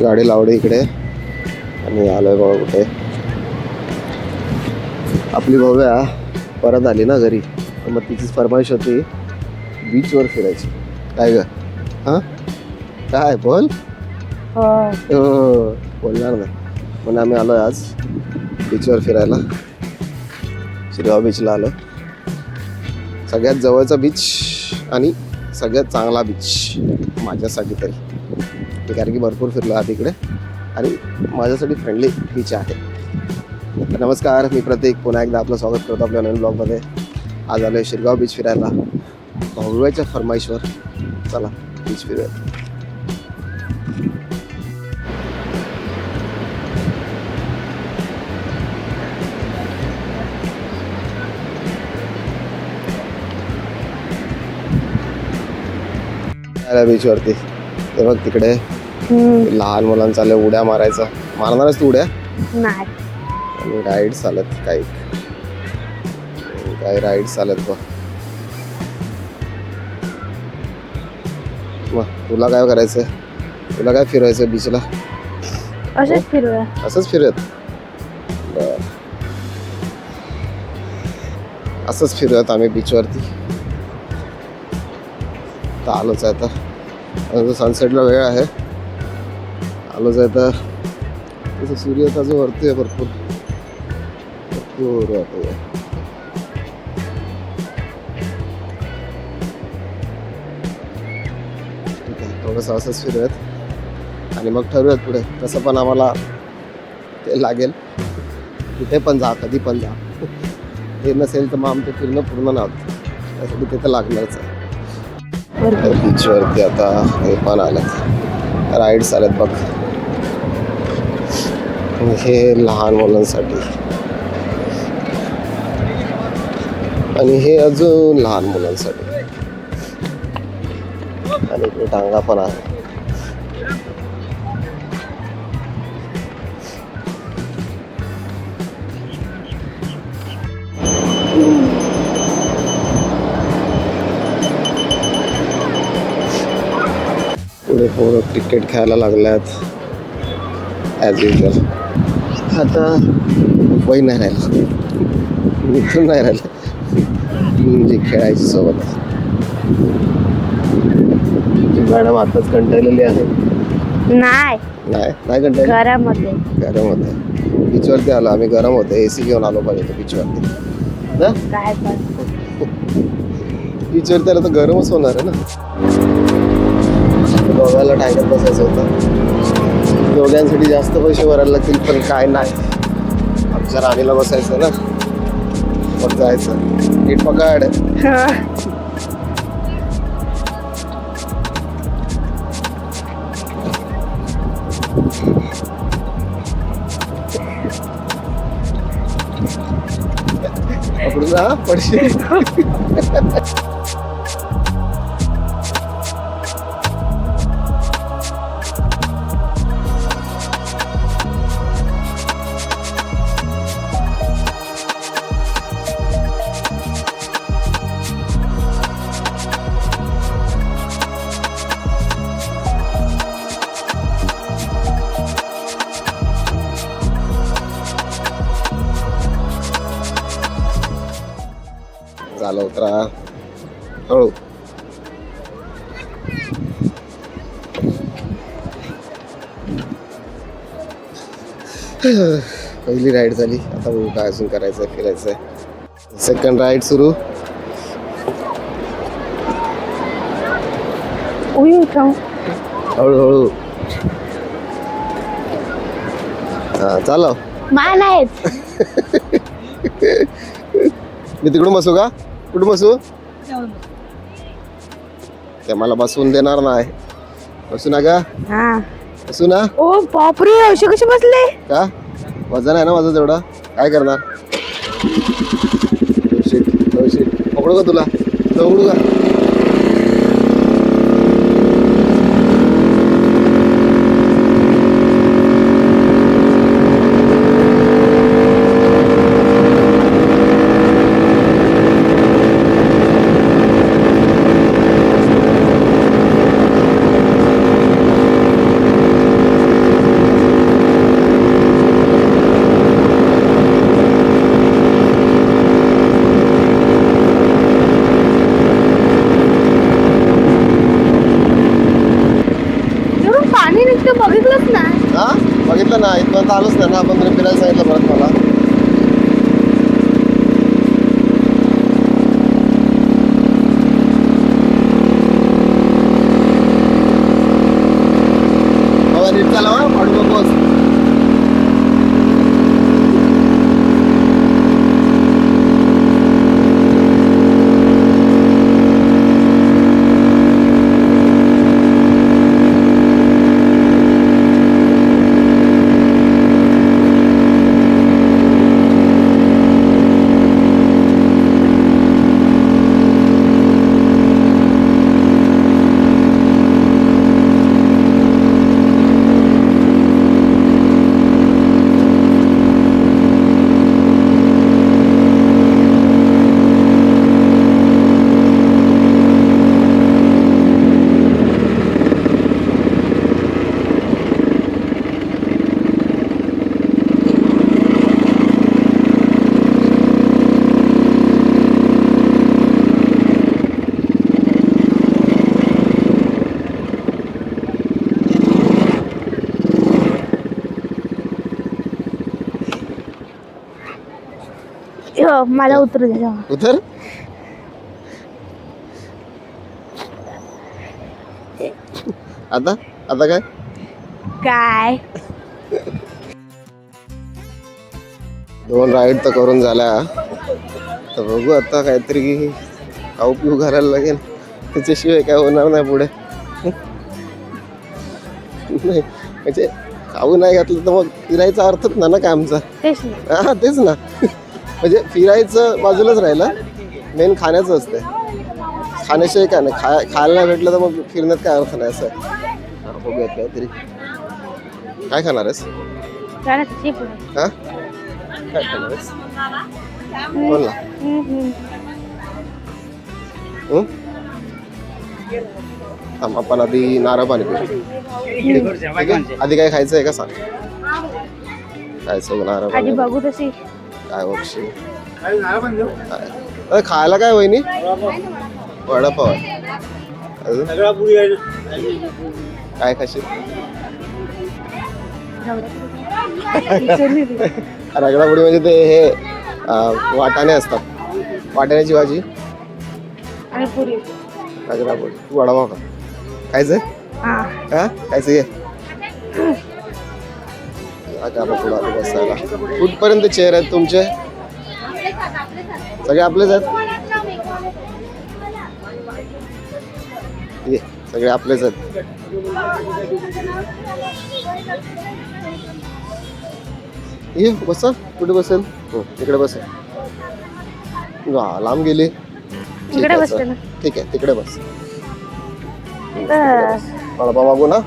गाडी लावली इकडे आणि आलोय बाबा कुठे. आपली भाव्या परत आली ना घरी, तर मग तिचीच फरमाईश होती बीचवर फिरायची. काय ग? हां काय बोल. हो बोलणार नाही. म्हणून आम्ही आलोय आज बीचवर फिरायला. शिरगाव बीचला आलो. सगळ्यात जवळचा बीच आणि सगळ्यात चांगला बीच माझ्यासाठी तरी, कारण की भरपूर फिरलो आहात इकडे आणि माझ्यासाठी फ्रेंडली बीच आहे. तर नमस्कार, मी प्रतीक पुन्हा एकदा आपलं स्वागत करतो आपल्या नवीन ब्लॉगमध्ये. आज आलो शिरगाव बीच फिरायला भाऊच्या फरमाईशवर. चला बीच फिरूया. बीचवरती ते बघ तिकडे लहान मुलांचा उड्या मारायचा. मारणारच तू उड्या? नाही. आणि राईड्स आलेत काही राईड्स आलेत बघ. मग तुला काय करायचंय? तुला काय फिरवायचं बीचला? असंच फिरूया. असंच फिरूयात. असंच फिरूयात आम्ही बीचवरती. तर आलोच आहे आता सनसेटला वेळ आहे. आलोच आहे तर तसं सूर्य ताजं वरती आहे. भरपूर वाटत. ठीक आहे, थोडंसं असंच फिरूयात आणि मग ठरवूयात पुढे. तसं पण आम्हाला ते लागेल, कुठे पण जा, कधी पण जा. ते नसेल तर मग आमचं फिरणं पूर्ण नव्हतं. त्यासाठी ते तर लागणारच आहे. बीचवरती आता हे पण आलेत, राईड्स आलेत बघ. हे लहान मुलांसाठी आणि हे अजून लहान मुलांसाठी आणि इकडे टांगा पण आहे. पुढे पोरं क्रिकेट खेळायला लागल्यात ॲज युजल. आता वय नाही राहिलं, मित्र नाही राहिलं म्हणजे खेळायची सोबत. मॅडम आताच कंटाळलेली आहे. नाही नाही कंटाळली. घरामध्ये बीचवरती आलो आम्ही. गरम होते, एसी घेऊन आलो पाहिजे बीचवरती ना. काय पण बीचवरती आलं तर गरमच होणार आहे ना. दोघांना टांगत बसायचं होतं. दोघांसाठी जास्त पैसे भरायला लागतील, पण काय नाही. आमच्या राणीला बसायचं ना, मग जायचं. नीट पकड. पकडून जा, पडशील. झालं उतरा हळू. पहिली राईड झाली. आता बघू काय अजून करायचंय, फिरायचंय. सेकंड राईड सुरू. हळूहळू. हा चालव. मान आहेत. मी तिकडून बसू का? कुठून बसू? ते मला बसवून देणार नाही. बसू ना का? बसू ना. ओ बापरे, असे कसे बसले? का वजन आहे ना माझं तेवढं. काय करणार? पकडू का तुला? पकडू का? बघितलंच ना. हा बघितलं ना, इथपर्यंत आलोच नाही ना आपण, तरी फिरायला सांगितलं परत मला. बाबा नीट चालवा, पाडू नकोस. मला उतरू दे जेव्हा. उतर. आता आता काय काय 2 राईड तर करून झाल्या, तर बघू आता काहीतरी खाऊ पिऊ घालायला लागेल, त्याच्याशिवाय काय होणार नाही पुढे. नाही म्हणजे खाऊ नाही घातलं तर मग फिरायचा अर्थच ना काय आमचा. तेच ना. हा तेच ना. म्हणजे फिरायचं बाजूलाच राहिलं, मेन खाण्याचं असतं. खाण्याशिवाय काय नाही, खायला नाही भेटलं तर मग फिरण्यात काय अर्थ नाही असं आहे. बघूयात काहीतरी. काय खाणार आहेस? काय नाही, पुढे. हा काय खाणार आहेस? बोल ना. आपण आधी नारळ पाणी पिऊ. ठीक आहे? आधी काय खायचं आहे का सांग. खायचं नारळ आधी पाणी. बघू तशी. काय बघशील काय खायला काय वहिनी? वडापाव आहे. अजून काय खाशील? रगडापुडी म्हणजे ते हे वाटाणे असतात, वाटाण्याची भाजी आणि पुरी. रगडापुडी. तू वडापाव का खायचंय? हा खायचं घे. पुढे आले बसायला. कुठपर्यंत चेअर आहेत तुमचे? सगळे आपलेच आहेत. ये सगळे आपलेच आहेत. ये बसा. कुठे बसेल? तिकडे बसेल. लांब गेली. इकडे बसते ना. ठीक आहे तिकडे बस. वडापाव मागू ना.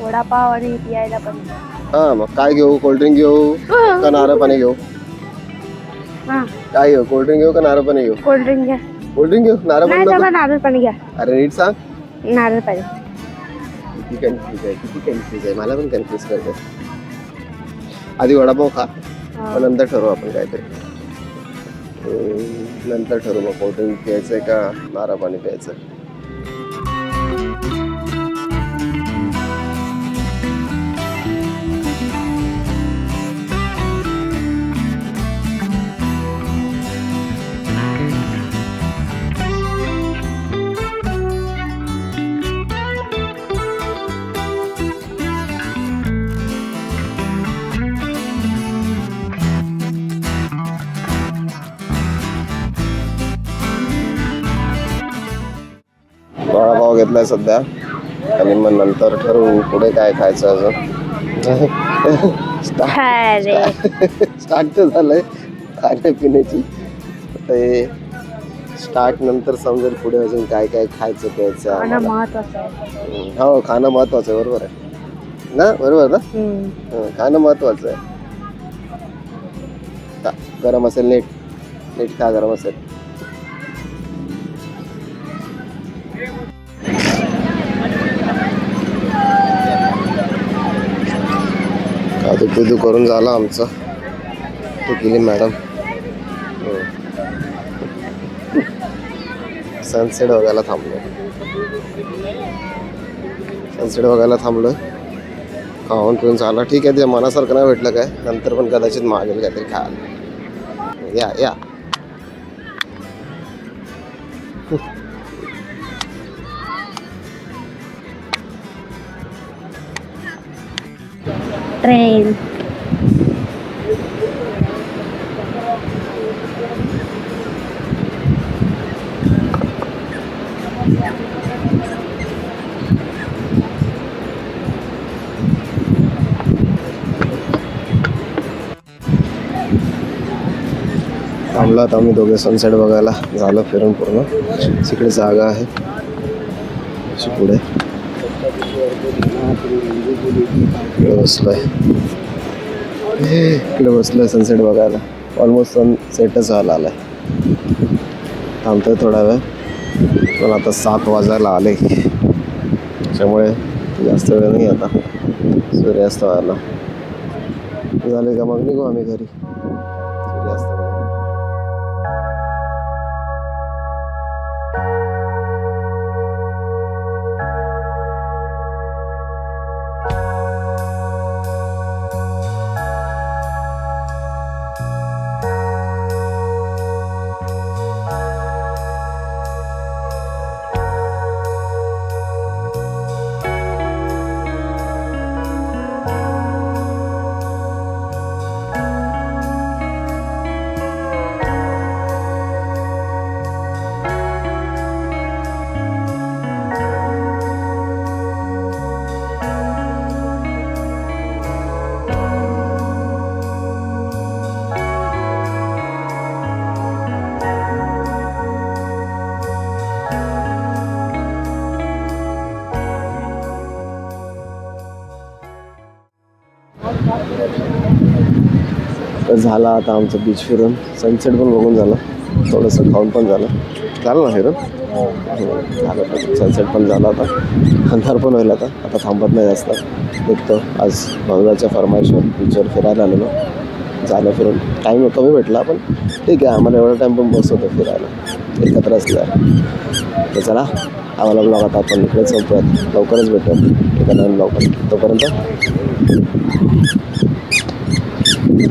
वडापाव आणि पियायला पण. हा मग काय घेऊ? कोल्ड्रिंक घेऊ का नारळ पाणी घेऊ? काय घेऊ? कोल्ड्रिंक घेऊ का नारळ पाणी घेऊ? कोल्ड्रिंक घ्या. कोल्ड्रिंक घेऊ? नारळ पाणी नको? नारळ पाणी घ्या. अरे नीट सांग. नारळ पाणी. किती कन्फ्यूज आहे. मला पण कन्फ्यूज करते. आधी वडापाव खा, मग नंतर ठरवू आपण काहीतरी. नंतर ठरवू मग कोल्ड्रिंक प्यायचंय का नारळ पाणी प्यायचं. वडापाव घेतलाय सध्या आणि मग नंतर ठरवू पुढे काय खायचं अजून. स्टार्ट तर झालंय खाण्यापिण्याची, ते स्टार्ट नंतर समजेल पुढे अजून काय काय खायचं प्यायचं. महत्वाचं आहे. हो खाणं महत्वाचं आहे. बरोबर आहे ना. बरोबर ना. खाणं महत्वाचं आहे. गरम असेल नीट नीट खा. गरम असेल. काजू करून झाला आमचं. तू केली मॅडम. सनसेट बघायला थांबलो. सनसेट बघायला थांबलोय. खाऊन पिऊन झालं. ठीक आहे, ते मनासारखं नाही भेटलं काय, नंतर पण कदाचित मागेल काहीतरी खायला. या या. ट्रेन. थांबलो आता आम्ही दोघे सनसेट बघायला. झालं फिरून पूर्ण. तिकडे जागा आहे अशी पुढे. इकडे बसलोय. इकडे बसलोय सनसेट बघायला. ऑलमोस्ट सनसेटच व्हायला आलाय. थांबतोय थोडा वेळ, पण आता 7 वाजायला आले, त्याच्यामुळे जास्त वेळ नाही आता. सूर्यास्त व्हायला झाले का मग निघू आम्ही घरी. सूर्यास्त वगैरे. तर झाला आता आमचं बीच फिरून. सनसेट पण बघून झालं, थोडंसं खाऊन पण झालं. झालं ना फिरून? झालं. सनसेट पण झाला. आता अंधार पण होईल. आता थांबत नाही जास्त, निघतो. आज भव्याच्या फरमाईशवर बीचवर फिरायला आलेलो. झालं फिरून. टाईम कमी भेटला, पण ठीक आहे, आम्हाला एवढा टाईम पण बस होतं फिरायला एकत्र असल्यावर. तर चला, आम्हाला ब्लॉग आता आपण इकडेच संपूयात. लवकरच भेटूयात एका नवीन ब्लॉगमध्ये. तोपर्यंत